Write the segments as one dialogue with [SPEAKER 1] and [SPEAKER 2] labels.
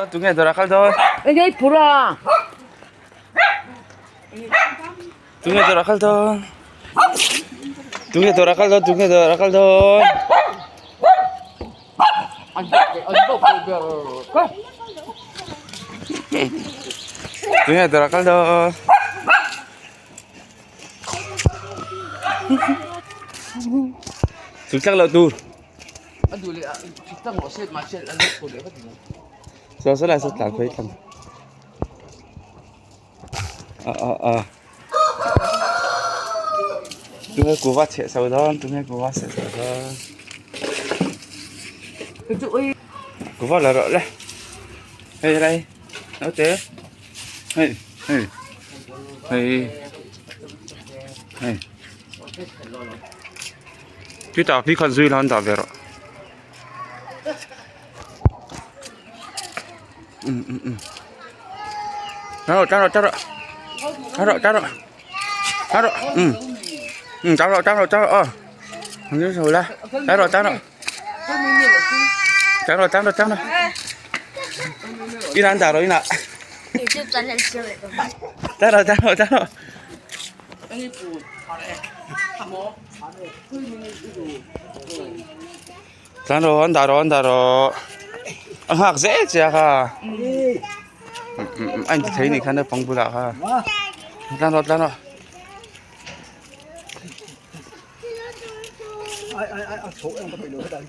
[SPEAKER 1] Tunggu dorakal thôi.
[SPEAKER 2] Ini pura.
[SPEAKER 1] Tunggu dorakal thôi. Tunggu dorakal thôi. Tunggu dorakal thôi. Tunggu dorakal thôi. Chúng chắc là tu. Sao sẽ lại sao làm thế thằng. Chúng ta cố vắt chạy sau đó, chúng ta cố vắt chạy sau đó. Cố vắt là rõ đấy. Đây đây, nó thế. Hey, hey, hey, hey. Cái tàu phi con duy là tàu về rồi. Trả rồi. Trả rồi. Trả rồi. Hình như rồi là. Trả rồi. Đi ăn trả rồi đi nào. Trả rồi. Trả rồi. Học dễ chứ hả? Anh thấy này khá là phong phú lạ ha. Trả rồi.
[SPEAKER 3] Số em có bị lửa đây.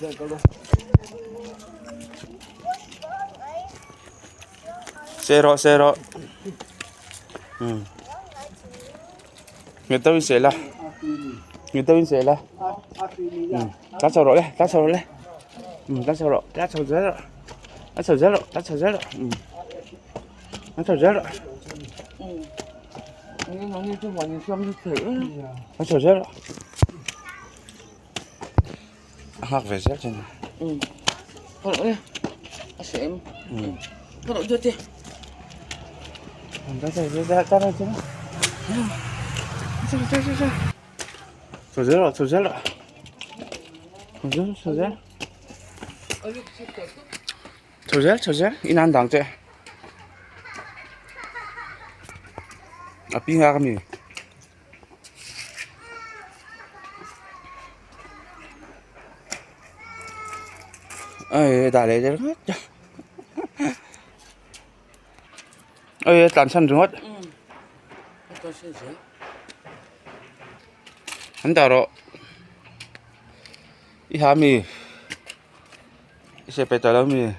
[SPEAKER 3] Đây câu luôn.
[SPEAKER 1] Xe rồi. Người ta sẽ là. Tắt sầu rồi đấy. Tắt sầu rồi.
[SPEAKER 2] Nó như trong mọi người xem như thế.
[SPEAKER 1] Tắt sầu rồi. Hoặc về rác trên này.
[SPEAKER 2] Con nữa đi. Xem. Con nữa chưa chưa.
[SPEAKER 1] Tắt sầu rồi. Sầu rồi. Inan dang che. Api nga kami. Ai dale je. Ai tan san rungot. Handaro. Ihami. Ise petalo mi.